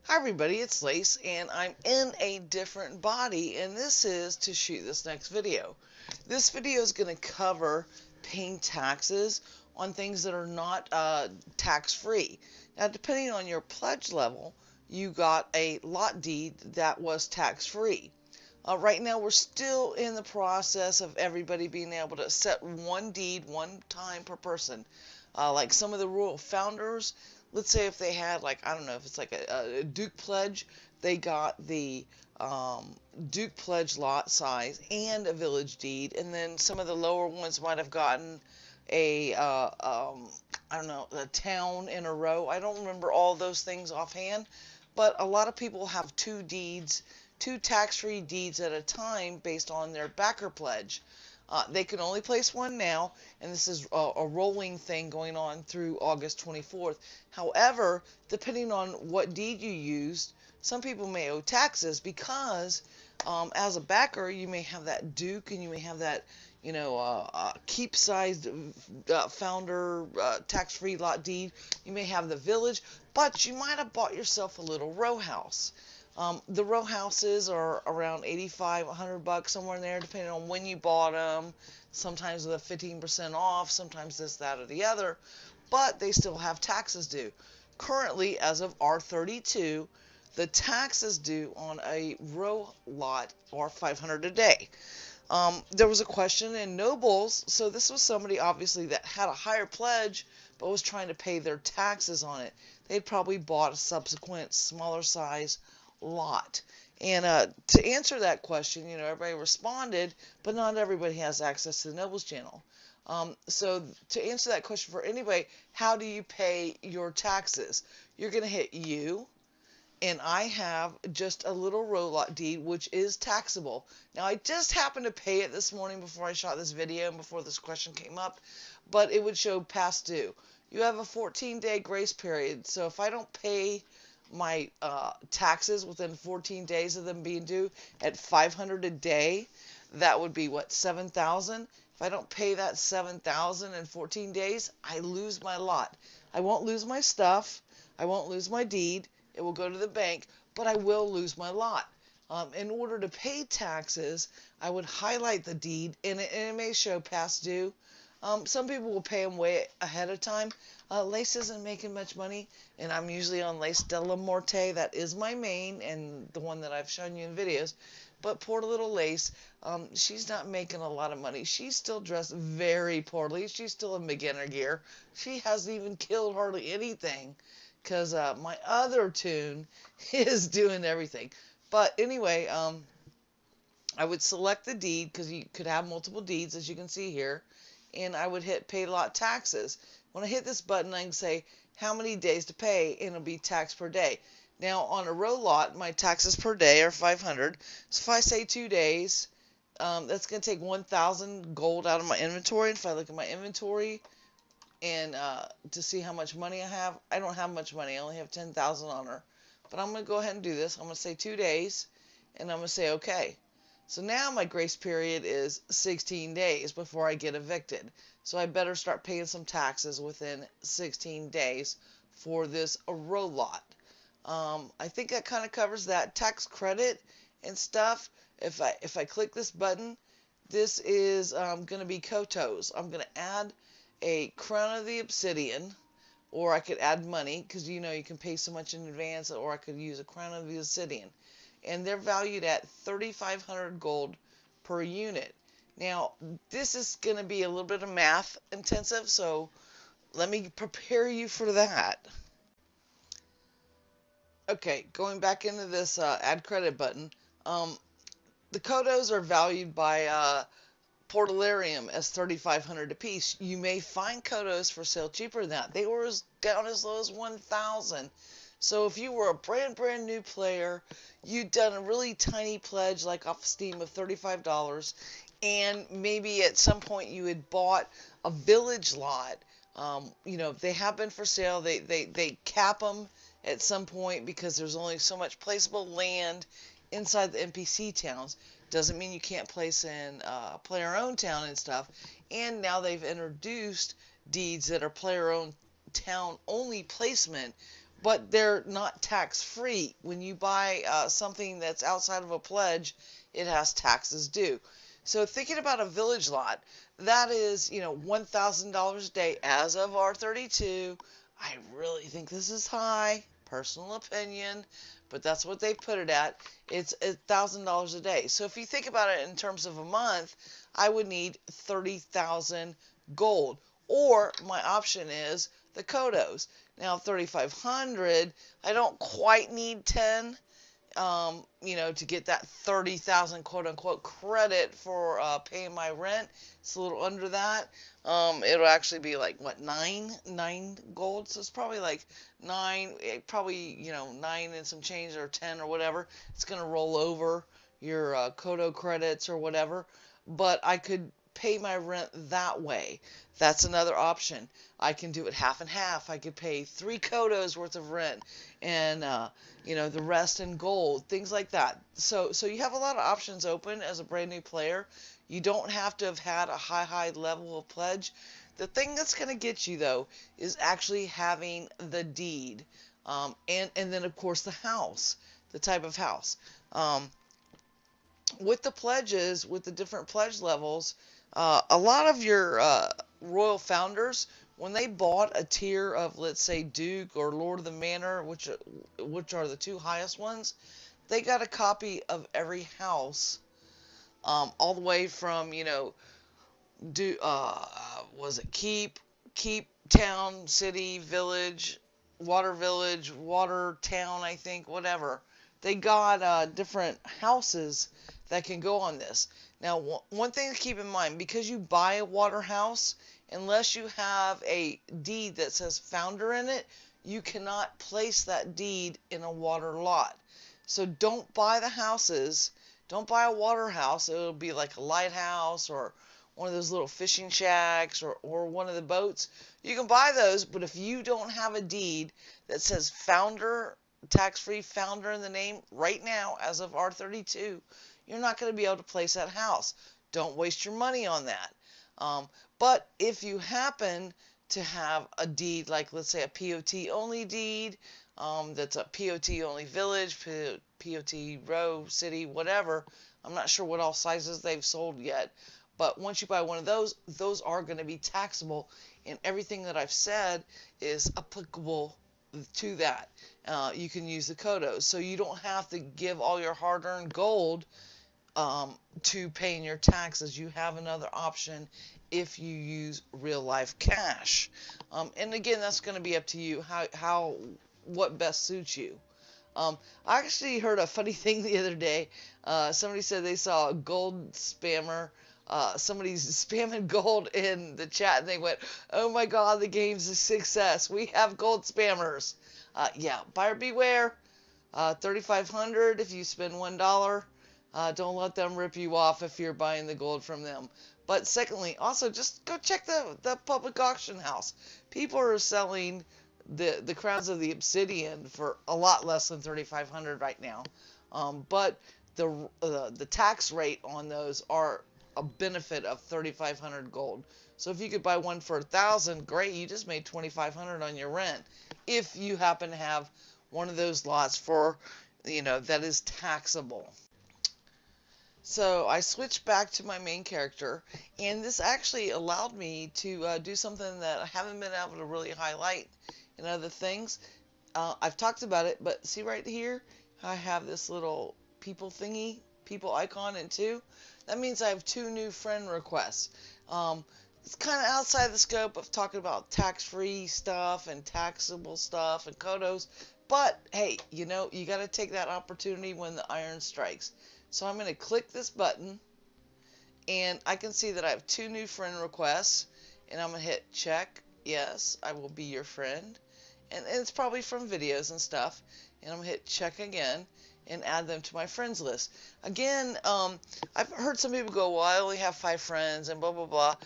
Hi everybody, it's Lace and I'm in a different body and this is to shoot this next video. This video is going to cover paying taxes on things that are not tax-free. Now depending on your pledge level, you got a lot deed that was tax-free. Right now we're still in the process of everybody being able to set one deed one time per person. Like some of the royal founders, let's say if they had like, I don't know, if it's like a Duke pledge, they got the Duke pledge lot size and a village deed, and then some of the lower ones might have gotten a I don't know, a town in a row. I don't remember all those things offhand, but a lot of people have two deeds, two tax-free deeds at a time based on their backer pledge. They can only place one now, and this is a rolling thing going on through August 24th. However, depending on what deed you used, some people may owe taxes because as a backer, you may have that Duke and you may have that, keep-sized founder tax-free lot deed. You may have the village, but you might have bought yourself a little row house. The row houses are around 85, 100 bucks, somewhere in there, depending on when you bought them. Sometimes with a 15% off, sometimes this, that, or the other, but they still have taxes due. Currently, as of R32, the taxes due on a row lot are $500 a day. There was a question in Nobles, so this was somebody obviously that had a higher pledge but was trying to pay their taxes on it. They'd probably bought a subsequent smaller size lot. And to answer that question, everybody responded, but not everybody has access to the Nobles channel. So to answer that question for anybody, how do you pay your taxes? You're going to hit you, and I have just a little row lot deed, which is taxable. Now, I just happened to pay it this morning before I shot this video and before this question came up, but it would show past due. You have a 14-day grace period, so if I don't pay my taxes within 14 days of them being due at $500 a day, that would be what, 7,000? If I don't pay that 7,000 in 14 days, I lose my lot. I won't lose my stuff. I won't lose my deed. It will go to the bank, but I will lose my lot. In order to pay taxes, I would highlight the deed, and it may show past due. Some people will pay them way ahead of time. Lace isn't making much money, and I'm usually on Lace de la Morte. That is my main, and the one that I've shown you in videos. But poor little Lace, she's not making a lot of money. She's still dressed very poorly. She's still in beginner gear. She hasn't even killed hardly anything, because my other tune is doing everything. But anyway, I would select the deed because you could have multiple deeds, as you can see here, and I would hit pay lot taxes. When I hit this button, I can say how many days to pay, and it'll be tax per day. Now, on a row lot, my taxes per day are 500. So if I say 2 days, that's going to take 1,000 gold out of my inventory. And if I look at my inventory and to see how much money I don't have much money. I only have 10,000 on her. But I'm going to go ahead and do this. I'm going to say 2 days, and I'm going to say okay. So now my grace period is 16 days before I get evicted. So I better start paying some taxes within 16 days for this row lot. I think that kind of covers that. Tax credit and stuff. If I click this button, this is going to be Kotos. I'm going to add a Crown of the Obsidian, or I could add money, because you can pay so much in advance, or I could use a Crown of the Obsidian. And they're valued at 3,500 gold per unit. Now, this is going to be a little bit of math intensive, so let me prepare you for that. Okay, going back into this add credit button, the Kotos are valued by Portalarium as 3,500 apiece. You may find Kotos for sale cheaper than that. They were down as low as 1,000. So if you were a brand new player, you'd done a really tiny pledge like off Steam of $35, and maybe at some point you had bought a village lot. If they have been for sale, they cap them at some point because there's only so much placeable land inside the NPC towns. Doesn't mean you can't place in player-owned town and stuff. And now they've introduced deeds that are player-owned town only placement, but they're not tax-free. When you buy something that's outside of a pledge, it has taxes due. So thinking about a village lot, that is, $1,000 a day as of R32. I really think this is high, personal opinion, but that's what they put it at. It's $1,000 a day. So if you think about it in terms of a month, I would need 30,000 gold. Or my option is the Kodos. Now 3,500, I don't quite need 10, to get that 30,000 quote unquote credit for paying my rent. It's a little under that. It'll actually be like what, nine gold. So it's probably like nine, probably 9 and some change, or 10 or whatever. It's gonna roll over your Kodo credits or whatever. But I could pay my rent that way. That's another option. I can do it half and half. I could pay 3 Kodos worth of rent, and the rest in gold, things like that. So you have a lot of options open as a brand new player. You don't have to have had a high level of pledge. The thing that's going to get you though is actually having the deed, and then of course the house, the type of house. With the pledges, with the different pledge levels, a lot of your royal founders, when they bought a tier of, let's say, Duke or Lord of the Manor, which are the 2 highest ones, they got a copy of every house, all the way from, was it Keep, Town, City, Village, Water Town, I think, whatever. They got different houses that can go on this. Now, one thing to keep in mind, because you buy a water house, unless you have a deed that says founder in it, you cannot place that deed in a water lot. So don't buy the houses. Don't buy a water house. It'll be like a lighthouse or one of those little fishing shacks or one of the boats. You can buy those, but if you don't have a deed that says founder, tax-free founder in the name right now as of R32, you're not going to be able to place that house. Don't waste your money on that. But if you happen to have a deed, like let's say a POT only deed, that's a POT only village, POT row, city, whatever. I'm not sure what all sizes they've sold yet. But once you buy one of those are going to be taxable, and everything that I've said is applicable to that. You can use the Kodos, so you don't have to give all your hard-earned gold to paying your taxes. You have another option if you use real life cash. And again, that's going to be up to you, what best suits you. I actually heard a funny thing the other day. Somebody said they saw a gold spammer. Somebody's spamming gold in the chat, and they went, "Oh my God, the game's a success. We have gold spammers." Yeah, buyer beware. 3,500 if you spend $1. Don't let them rip you off if you're buying the gold from them. But secondly, also just go check the public auction house. People are selling the crowns of the obsidian for a lot less than 3,500 right now. But the tax rate on those are a benefit of 3,500 gold. So if you could buy one for 1,000, great, you just made 2,500 on your rent. If you happen to have one of those lots for, that is taxable. So I switched back to my main character, and this actually allowed me to do something that I haven't been able to really highlight in other things. I've talked about it, but see right here, I have this little people icon in 2. That means I have 2 new friend requests. It's kind of outside the scope of talking about tax-free stuff and taxable stuff and Kodos, but hey, you got to take that opportunity when the iron strikes. So I'm going to click this button, and I can see that I have 2 new friend requests, and I'm going to hit check. Yes, I will be your friend. And it's probably from videos and stuff. And I'm going to hit check again and add them to my friends list. Again, I've heard some people go, well, I only have 5 friends and blah, blah, blah.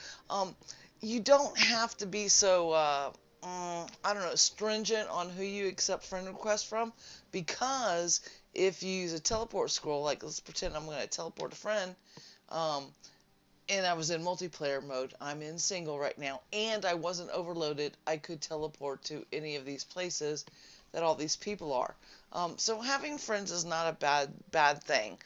You don't have to be so, stringent on who you accept friend requests from, because if you use a teleport scroll, like let's pretend I'm going to teleport a friend, and I was in multiplayer mode, I'm in single right now, and I wasn't overloaded, I could teleport to any of these places that all these people are. So having friends is not a bad thing.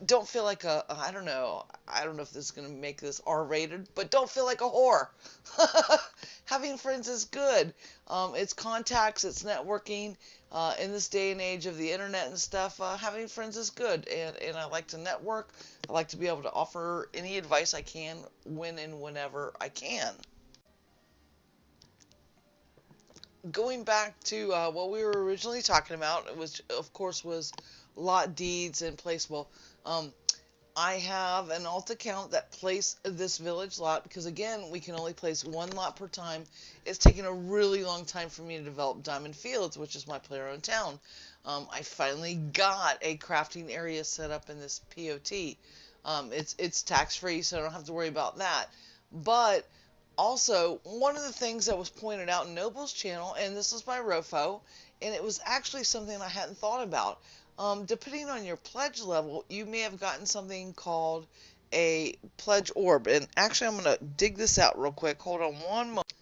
Don't feel like I don't know if this is going to make this R-rated, but don't feel like a whore. Having friends is good. It's contacts, it's networking. In this day and age of the internet and stuff, having friends is good. And I like to network. I like to be able to offer any advice I can when and whenever I can. Going back to what we were originally talking about, it was, of course, was lot deeds and place. Well, um, I have an alt account that placed this village lot because, again, we can only place one lot per time. It's taken a really long time for me to develop Diamond Fields, which is my player-owned town. I finally got a crafting area set up in this POT. It's tax-free, so I don't have to worry about that. But also, one of the things that was pointed out in Noble's channel, and this is by Rofo, and it was actually something I hadn't thought about. Depending on your pledge level, you may have gotten something called a pledge orb. And actually, I'm going to dig this out real quick. Hold on one moment.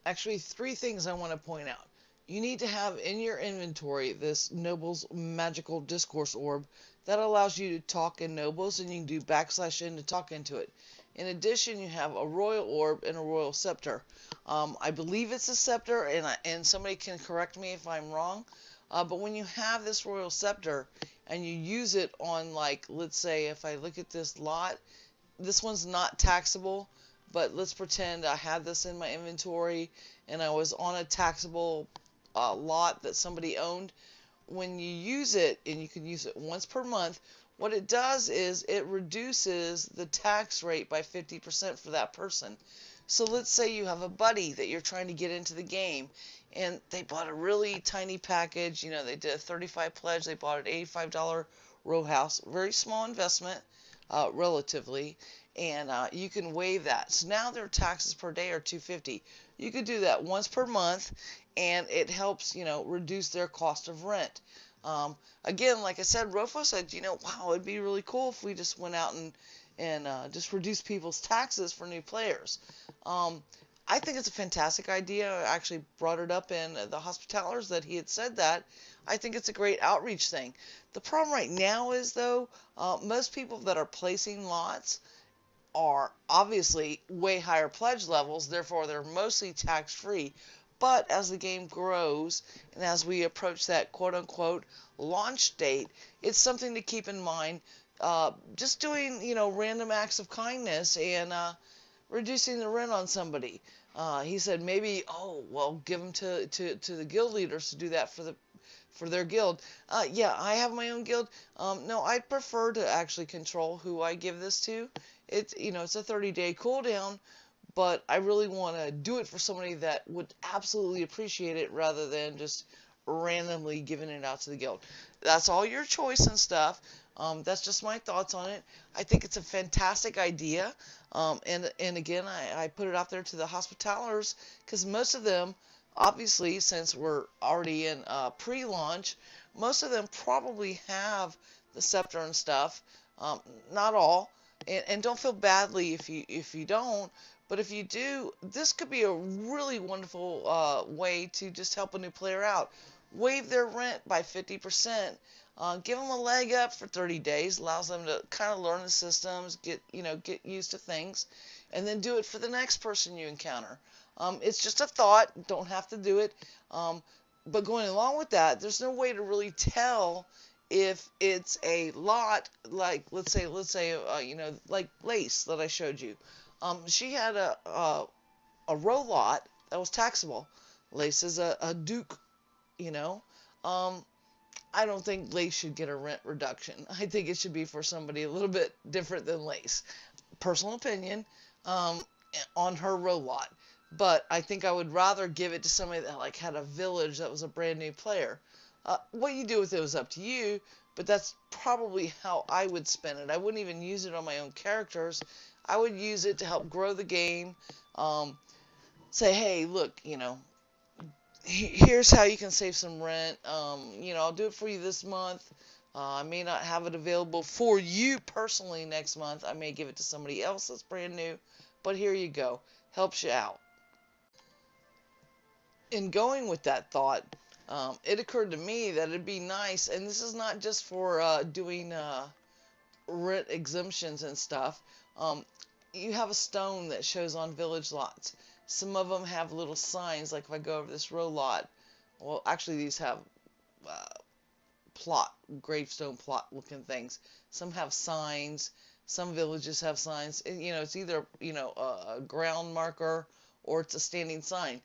Actually, three things I want to point out. You need to have in your inventory this Noble's Magical Discourse Orb that allows you to talk in Nobles, and you can do /N to talk into it. In addition, you have a Royal Orb and a Royal Scepter. I believe it's a Scepter, and somebody can correct me if I'm wrong. But when you have this Royal Scepter and you use it on, like, let's say if I look at this lot, this one's not taxable, but let's pretend I had this in my inventory and I was on a taxable lot that somebody owned. When you use it, and you can use it once per month, what it does is it reduces the tax rate by 50% for that person. So let's say you have a buddy that you're trying to get into the game, and they bought a really tiny package. You know, they did a 35 pledge. They bought an $85 row house. Very small investment, relatively, and you can waive that. So now their taxes per day are $250. You could do that once per month, and it helps, reduce their cost of rent. Again, like I said, Rofo said, wow, it'd be really cool if we just went out and just reduce people's taxes for new players. I think it's a fantastic idea. I actually brought it up in the Hospitalers that he had said that. I think it's a great outreach thing. The problem right now is, though, most people that are placing lots are obviously way higher pledge levels, therefore they're mostly tax-free. But as the game grows and as we approach that quote-unquote launch date, it's something to keep in mind. Just doing, random acts of kindness and reducing the rent on somebody. He said maybe, give them to the guild leaders to do that for their guild. Yeah, I have my own guild. No, I prefer to actually control who I give this to. It's a 30-day cooldown, but I really want to do it for somebody that would absolutely appreciate it rather than just randomly giving it out to the guild. That's all your choice and stuff. That's just my thoughts on it. I think it's a fantastic idea. And again, I put it out there to the Hospitalers because most of them, obviously, since we're already in pre-launch, most of them probably have the scepter and stuff. Not all. And don't feel badly if you don't. But if you do, this could be a really wonderful way to just help a new player out. Waive their rent by 50%. Give them a leg up for 30 days. Allows them to kind of learn the systems, get used to things, and then do it for the next person you encounter. It's just a thought. Don't have to do it. But going along with that, there's no way to really tell if it's a lot like let's say like Lace that I showed you. She had a row lot that was taxable. Lace is a duke, I don't think Lace should get a rent reduction. I think it should be for somebody a little bit different than Lace. Personal opinion on her row lot. But I think I would rather give it to somebody that had a village that was a brand new player. What you do with it was up to you, but that's probably how I would spend it. I wouldn't even use it on my own characters. I would use it to help grow the game. Say, hey, look, here's how you can save some rent. I'll do it for you this month. I may not have it available for you personally next month. I may give it to somebody else that's brand new. But here you go. Helps you out. In going with that thought, It occurred to me that it'd be nice, and this is not just for doing rent exemptions and stuff. Um, you have a stone that shows on village lots. Some of them have little signs, like if I go over this row lot, well, actually these have uh, plot, gravestone plot looking things. Some have signs. Some villages have signs. And, it's either, a ground marker or it's a standing sign.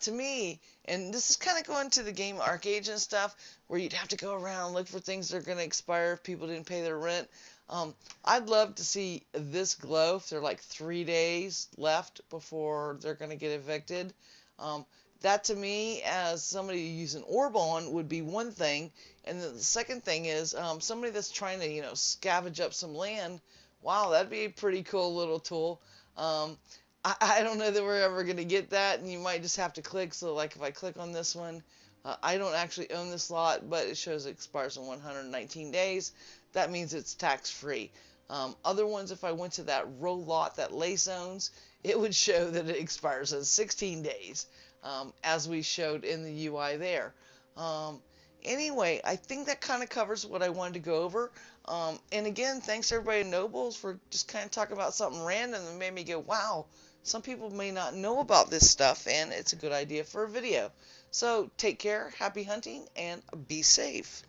To me, and this is kind of going to the game ArcAge and stuff, where you'd have to go around and look for things that are going to expire if people didn't pay their rent. I'd love to see this glow if they're like 3 days left before they're going to get evicted. That to me, as somebody using Orbon, would be one thing. And then the second thing is somebody that's trying to, scavenge up some land. Wow, that'd be a pretty cool little tool. I don't know that we're ever going to get that, and you might just have to click. So, like, if I click on this one, I don't actually own this lot, but it shows it expires in 119 days. That means it's tax-free. Other ones, if I went to that row lot that Lace owns, it would show that it expires in 16 days, as we showed in the UI there. Anyway, I think that kind of covers what I wanted to go over. And again, thanks everybody at Nobles for just kind of talking about something random that made me go, wow, some people may not know about this stuff, and it's a good idea for a video. So take care, happy hunting, and be safe.